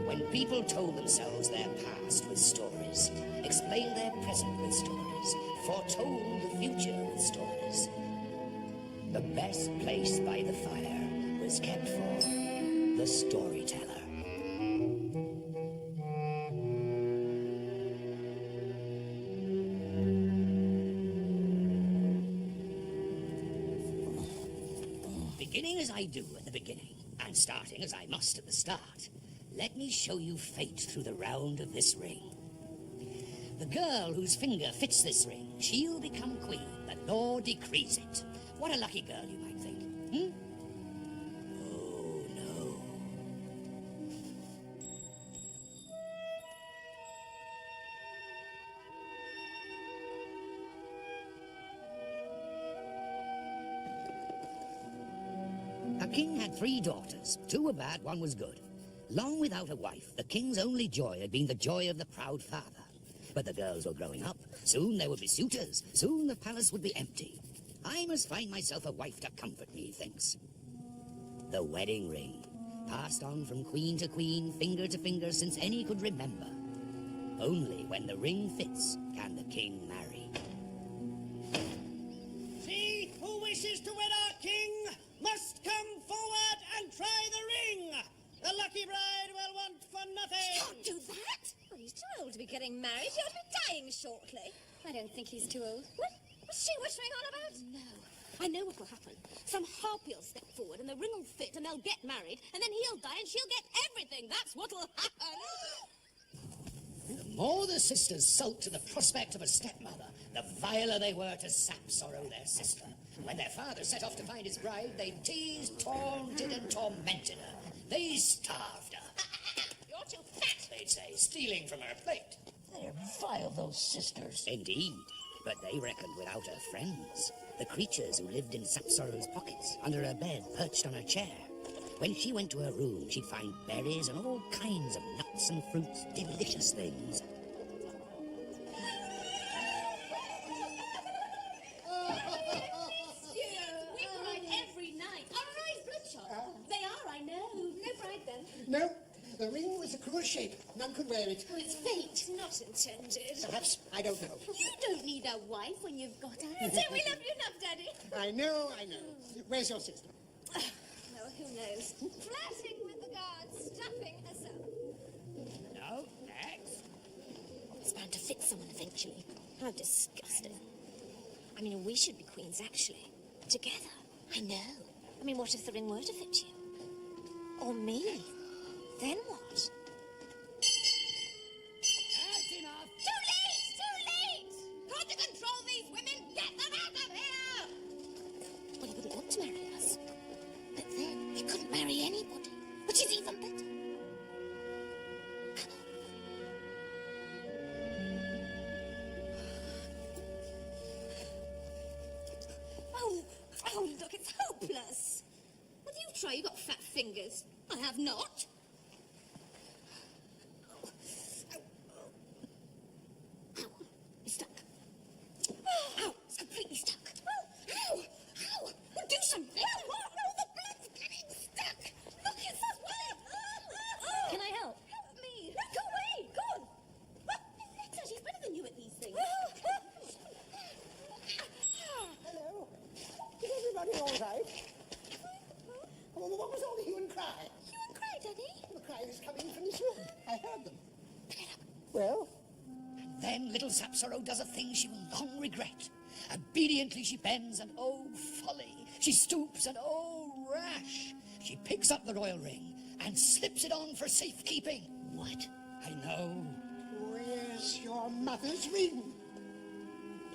When people told themselves their past with stories, explained their present with stories, foretold the future with stories, the best place by the fire was kept for the storyteller. Beginning as I do at the beginning, and starting as I must at the start, let me show you fate through the round of this ring. The girl whose finger fits this ring, she'll become queen. The law decrees it. What a lucky girl, you might think. Oh, no. A king had 3 daughters. 2 were bad, 1 was good. Long without a wife, the king's only joy had been the joy of the proud father. But the girls were growing up. Soon there would be suitors. Soon the palace would be empty. I must find myself a wife to comfort me, he thinks. The wedding ring, passed on from queen to queen, finger to finger, since any could remember. Only when the ring fits can the king marry. She who wishes to wed our king must come forward and try the ring. The lucky bride will want for nothing. You can't do that. Well, he's too old to be getting married. He ought to be dying shortly. I don't think he's too old. What? What's she whispering on about? No. I know what will happen. Some harpy will step forward and the ring will fit and they'll get married and then he'll die and she'll get everything. That's what'll happen. The more the sisters sulked at the prospect of a stepmother, the viler they were to Sapsorrow, their sister. When their father set off to find his bride, they teased, taunted, and tormented her. They starved her. You're too fat, They'd say, stealing from her plate. They're vile, those sisters. Indeed, but they reckoned without her friends. The creatures who lived in Sapsorrow's pockets, under her bed, perched on her chair. When she went to her room, she'd find berries and all kinds of nuts and fruits, delicious things. We cried every night. Our eyes bloodshot. They are, I know. No bride then. No, the ring was a cruel shape. None could wear it. Well, it's fate, not intended. Perhaps, I don't know. You don't need a wife when you've got her. So we love you enough, Daddy. I know. Where's your sister? Well, who knows? Flirting with the guards, stuffing herself. No, next. It's bound to fit someone eventually. How disgusting. I mean, we should be queens, actually. Together. I know. I mean, what if the ring were to fit you? Or me? Then what? That's enough. Too late! Too late! Can't you control these women? Get them out of here! Well, he wouldn't want to marry us. But then, he couldn't marry anybody. Which is even better. Oh, look, it's hopeless. What do you try? You've got fat fingers. I have not. Ow, it's stuck. Ow, it's completely stuck. Ow, ow, do something. No, the blood's getting stuck. Look, it's so swelling. Can I help? Help me. No, go away. Go on. Nexa, she's better than you at these things. Hello. Is everybody all right? Well, what was all the hue and cry? Hue and cry, Daddy? The cry was coming from this room. I heard them. Pick it up. Well? Then little Sapsorrow does a thing she will long regret. Obediently she bends, and oh, folly. She stoops, and oh, rash. She picks up the royal ring and slips it on for safekeeping. What? I know. Where's your mother's ring?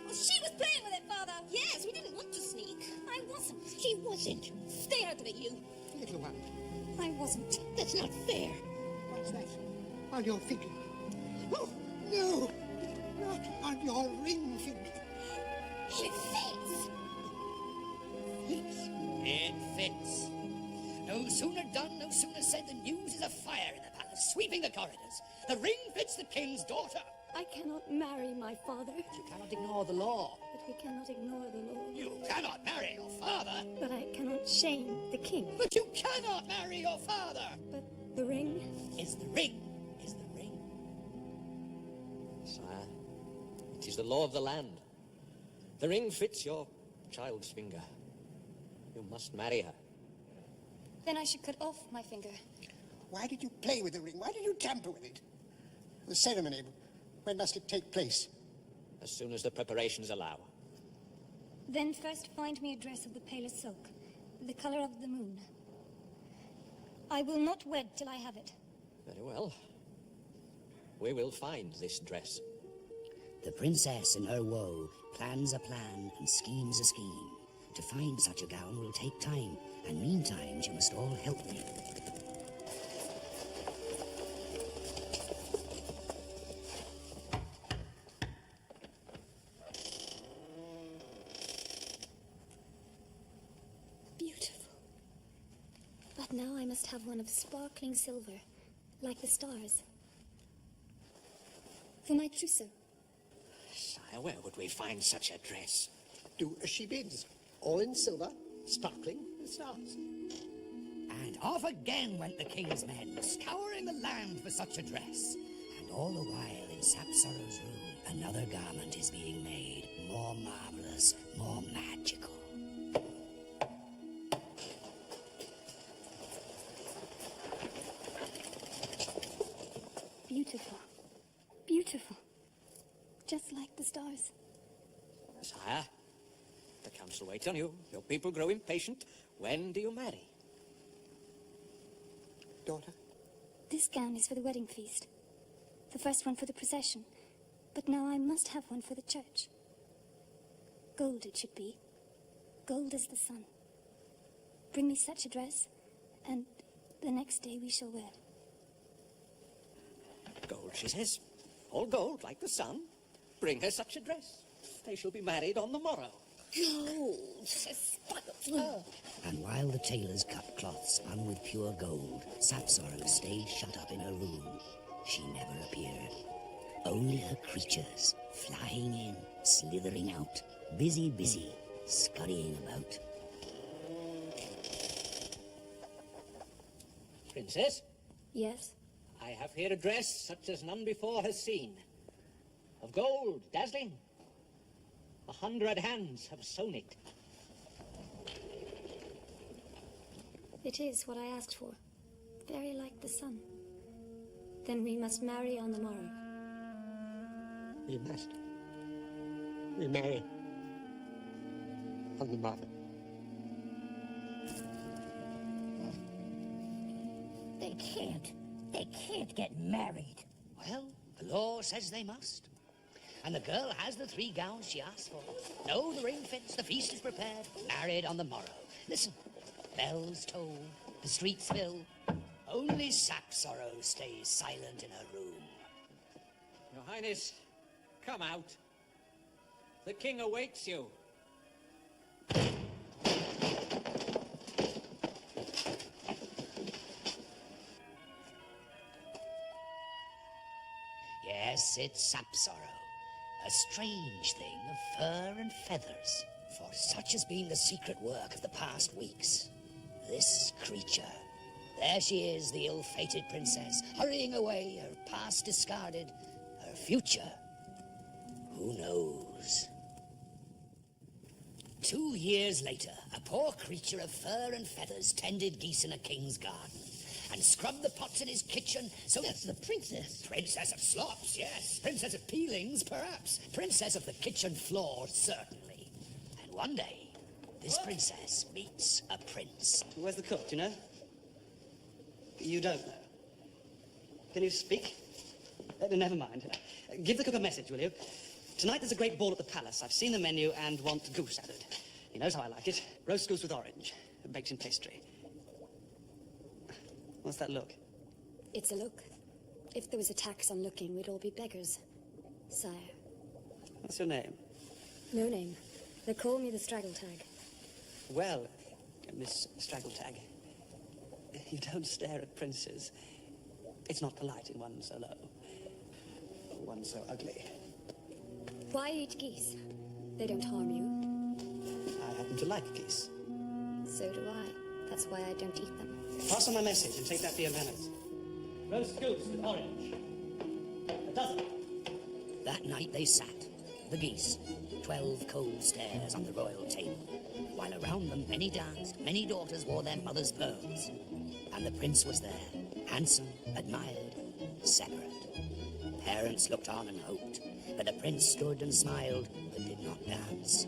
Well, she was playing with it, Father. Yes, we didn't want to sneak. I wasn't. He wasn't. Stay out of it, you. Little one. I wasn't. That's not fair. What's that? On your finger. Oh, no. Not on your ring finger. It fits. Fits. It fits. No sooner done, no sooner said. The news is afire in the palace, sweeping the corridors. The ring fits the king's daughter. I cannot marry my father. But you cannot ignore the law. But we cannot ignore the law. You cannot marry your father. But I cannot shame the king. But you cannot marry your father! But the ring? Is the ring. Sire, it is the law of the land. The ring fits your child's finger. You must marry her. Then I should cut off my finger. Why did you play with the ring? Why did you tamper with it? The ceremony, when must it take place? As soon as the preparations allow. Then first find me a dress of the palest silk, the color of the moon. I will not wed till I have it. Very well. We will find this dress. The princess in her woe plans a plan and schemes a scheme. To find such a gown will take time, and meantime you must all help me. Beautiful. But now I must have one of sparkling silver, like the stars. For my trousseau. Sire, where would we find such a dress? Do as she bids. All in silver, sparkling with stars. And off again went the king's men, scouring the land for such a dress. And all the while in Sapsorrow's room, another garment is being made, more marvelous, more magical. Beautiful. Beautiful. Just like the stars. Sire, the council waits on you. Your people grow impatient. When do you marry? Daughter? This gown is for the wedding feast. The first one for the procession. But now I must have one for the church. Gold it should be. Gold as the sun. Bring me such a dress, and the next day we shall wed. Gold, she says. All gold, like the sun. Bring her such a dress. They shall be married on the morrow. Gold, sparkling. And while the tailors cut cloth spun with pure gold, Sapsorrow stayed shut up in her room. She never appeared. Only her creatures, flying in, slithering out, busy, scurrying about. Princess, Yes? I have here a dress such as none before has seen. Of gold, dazzling. 100 hands have sewn it. It is what I asked for. Very like the sun. Then we must marry on the morrow. We must. We marry. On the morrow. They can't get married. Well, the law says they must. And the girl has the 3 gowns she asked for. No, the ring fits, the feast is prepared, married on the morrow. Listen, bells toll, the streets fill. Only Sapsorrow stays silent in her room. Your Highness, come out. The king awaits you. Yes, it's Sapsorrow. A strange thing of fur and feathers. For such has been the secret work of the past weeks. This creature. There she is, the ill-fated princess, hurrying away, her past discarded, her future. Who knows? 2 years later, a poor creature of fur and feathers tended geese in a king's garden and scrubbed the pots in his kitchen. So that's the princess. Princess of slops, yes. Princess of peelings, perhaps. Princess of the kitchen floor, certainly. And one day, this princess meets a prince. Where's the cook, do you know? You don't know. Can you speak? Never mind. Give the cook a message, will you? Tonight there's a great ball at the palace. I've seen the menu and want goose added. He knows how I like it. Roast goose with orange, baked in pastry. What's that look? It's a look. If there was a tax on looking, we'd all be beggars. Sire. What's your name? No name. They call me the Straggle-Tag. Well, Miss Straggle-Tag, you don't stare at princes. It's not polite in one so low. One so ugly. Why eat geese? They don't harm you. I happen to like geese. So do I. That's why I don't eat them. Pass on my message and take that for your manners. Roast goose with orange. A dozen. That night they sat, the geese, 12 cold stares on the royal table, while around them many danced, many daughters wore their mother's pearls. And the prince was there, handsome, admired, separate. Parents looked on and hoped, but the prince stood and smiled, but did not dance.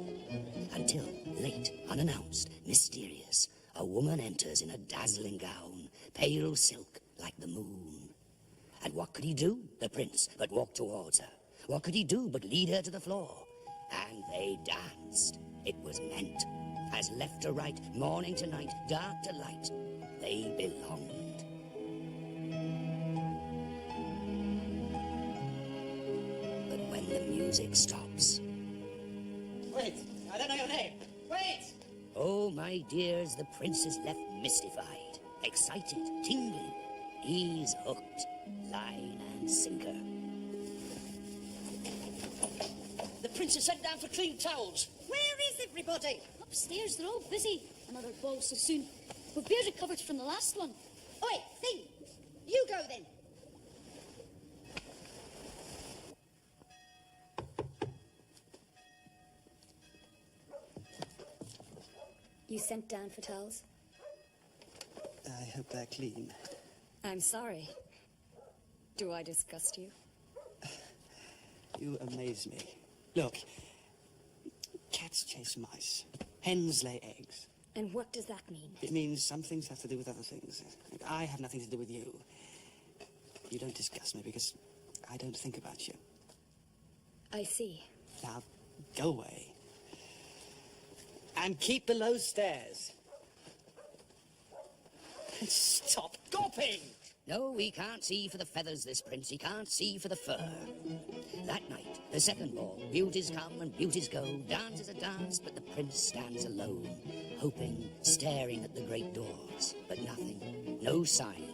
Until, late, unannounced, mysterious, a woman enters in a dazzling gown, pale silk like the moon. And what could he do, the prince, but walk towards her? What could he do but lead her to the floor? And they danced. It was meant. As left to right, morning to night, dark to light, they belonged. But when the music stops... Wait, I don't know your name. Wait! Oh, my dears, the prince is left mystified, excited, tingling. He's hooked, line and sinker. The prince is sent down for clean towels. Where is everybody? Upstairs, they're all busy. Another ball so soon. We've barely recovered from the last one. Oi, Thing, you go then. You sent down for towels? I hope they're clean. I'm sorry. Do I disgust you? You amaze me. Look, cats chase mice. Hens lay eggs. And what does that mean? It means some things have to do with other things. I have nothing to do with you. You don't disgust me because I don't think about you. I see. Now, go away. And keep below stairs. And stop gawping! No, he can't see for the feathers, this prince. He can't see for the fur. That night, the second ball, beauties come and beauties go. Dance is a dance, but the prince stands alone, hoping, staring at the great doors. But nothing, no sign.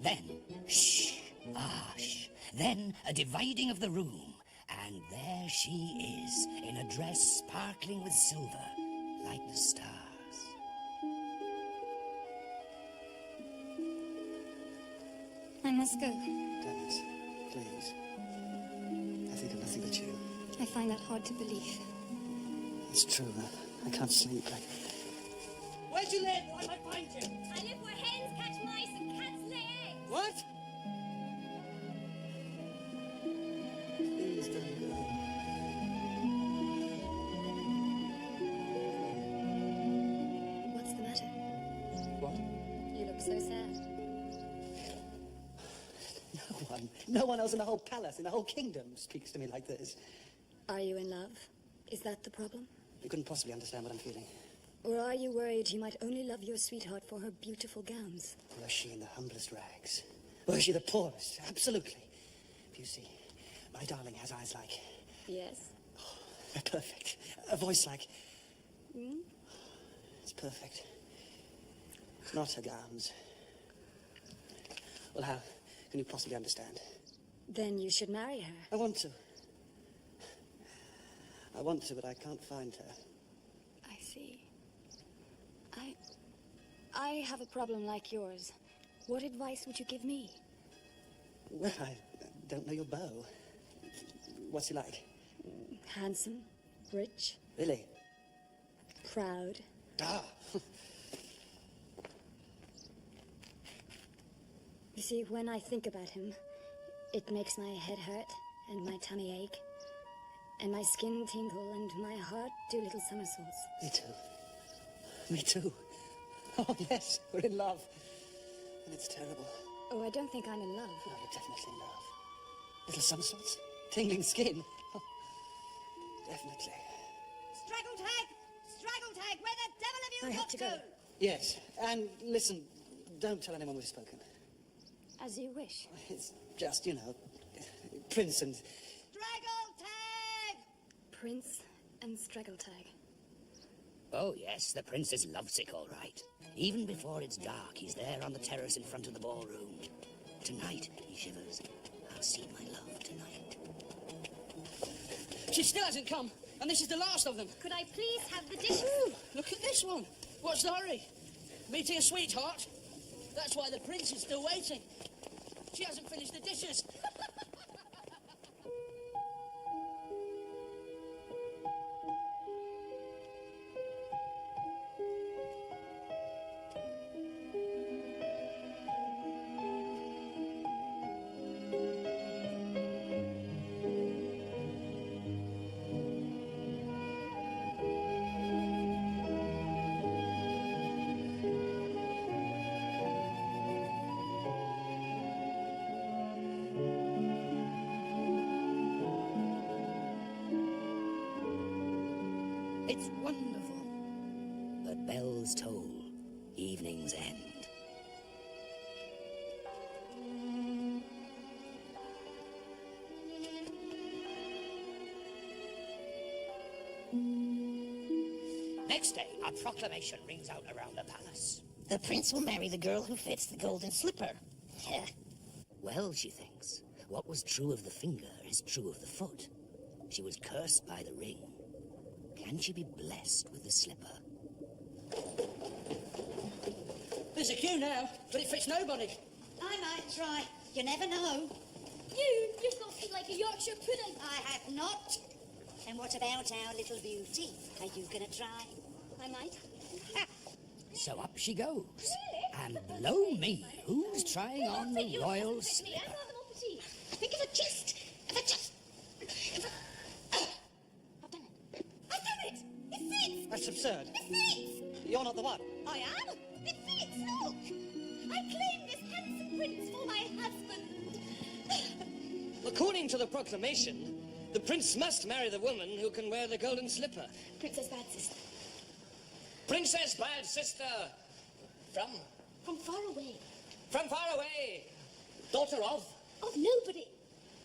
Then, shh, shh. Then a dividing of the room. And there she is, in a dress sparkling with silver, like the stars. I must go. Dennis, please. I think of nothing but you. I find that hard to believe. It's true. I can't sleep. Where'd you live? I might find you. I live where hens catch mice and cats lay eggs. What? Please don't go. What's the matter? What? You look so sad. No one else in the whole palace, in the whole kingdom, speaks to me like this. Are you in love? Is that the problem? You couldn't possibly understand what I'm feeling. Or are you worried you might only love your sweetheart for her beautiful gowns? Was she in the humblest rags? Was she the poorest? Absolutely. You see, my darling has eyes like... Yes. Oh, they're perfect. A voice like... It's perfect. Not her gowns. Well, how can you possibly understand? Then you should marry her. I want to. I want to, but I can't find her. I see. I have a problem like yours. What advice would you give me? Well, I don't know your beau. What's he like? Handsome, rich, Really? proud. Ah! You see, when I think about him, it makes my head hurt and my tummy ache and my skin tingle and my heart do little somersaults. Me too. Me too. Oh, yes, we're in love. And it's terrible. Oh, I don't think I'm in love. No, you're definitely in love. Little somersaults, tingling skin. Oh, definitely. Straggle tag, where the devil have you I have got to go. Yes, and listen, don't tell anyone we've spoken. As you wish. It's just, you know, Prince and... Straggle tag! Prince and Straggle-tag. Oh, yes, the prince is lovesick, all right. Even before it's dark, he's there on the terrace in front of the ballroom. Tonight, he shivers, I'll see my love tonight. She still hasn't come, and this is the last of them. Could I please have the dishes? Ooh, look at this one. What's the hurry? Meeting a sweetheart? That's why the prince is still waiting. She hasn't finished the dishes. It's wonderful. But bells toll, evening's end. Next day, a proclamation rings out around the palace. The prince will marry the girl who fits the golden slipper. Well, she thinks, what was true of the finger is true of the foot. She was cursed by the ring. Can she be blessed with the slipper? There's a queue now, but it fits nobody. I might try. You never know. You've got feet like a Yorkshire pudding. I have not. And what about our little beauty? Are you gonna try? I might. So up she goes. And blow me, who's trying on the royal slipper? I think if I just... I've done it. I've done it! It fits! That's absurd. It fits! You're not the one. I am! It fits! Look! I claim this handsome prince for my husband. According to the proclamation, the prince must marry the woman who can wear the golden slipper. Princess Bad Sister. Princess Bad Sister. From far away. From far away. Daughter of. Of nobody.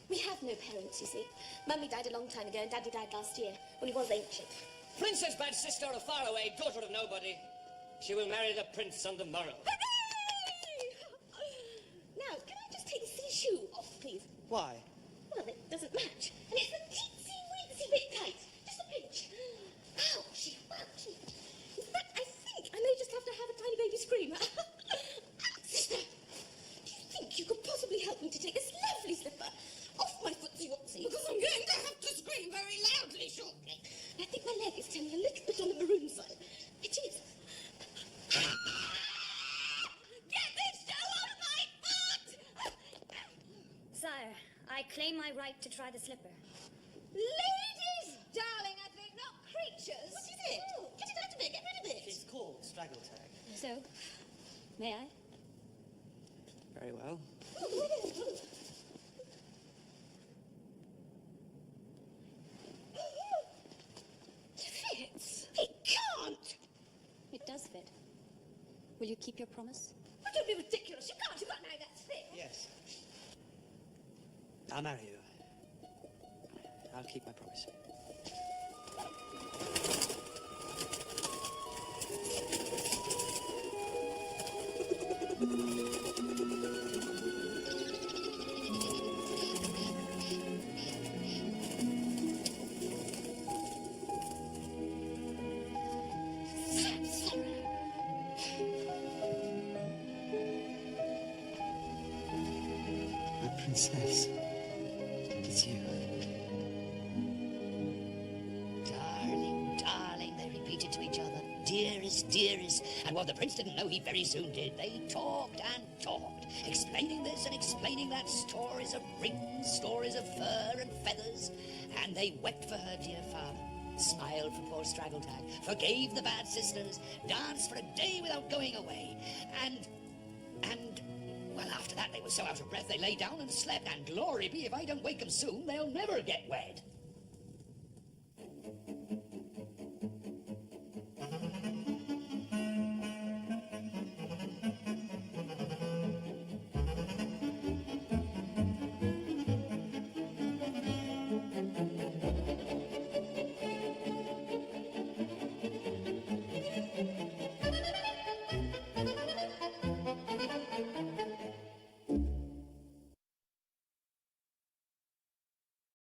We have no parents, you see. Mummy died a long time ago and Daddy died last year, when he was ancient. Princess Bad Sister of far away, daughter of nobody. She will marry the prince on the morrow. Hooray! Now, can I just take the silly shoe off, please? Why? Well, it doesn't match. And it's a teensy-weensy bit tight. Just a pinch. Ouchie, ouchie. In fact, I think I may just have to have a tiny baby scream. Sister, do you think you could possibly help me to take this lovely slipper off my footsie-wotsie? Because I'm going to have to scream very loudly shortly. I think my leg is turning a little bit on the maroon side. It is. Get this show off my foot! Sire, I claim my right to try the slipper. Ladies, darling, I think, not creatures. What is it? Get it out of it. Get rid of it. It's called straggle tag. So, may I? Very well. Fits. It can't. It does fit. Will you keep your promise? Oh, don't be ridiculous. You can't marry that fit. Yes. I'll marry you. I'll keep my promise. My princess. It's you. Darling, darling, they repeated to each other. Dearest, dearest. And what the prince didn't know, he very soon did. They talked and talked, explaining this and explaining that, stories of rings, stories of fur and feathers. And they wept for her dear father, smiled for poor Straggletag, forgave the bad sisters, danced for a day without going away. Well, after that, they were so out of breath, they lay down and slept. And glory be, if I don't wake them soon, they'll never get wed.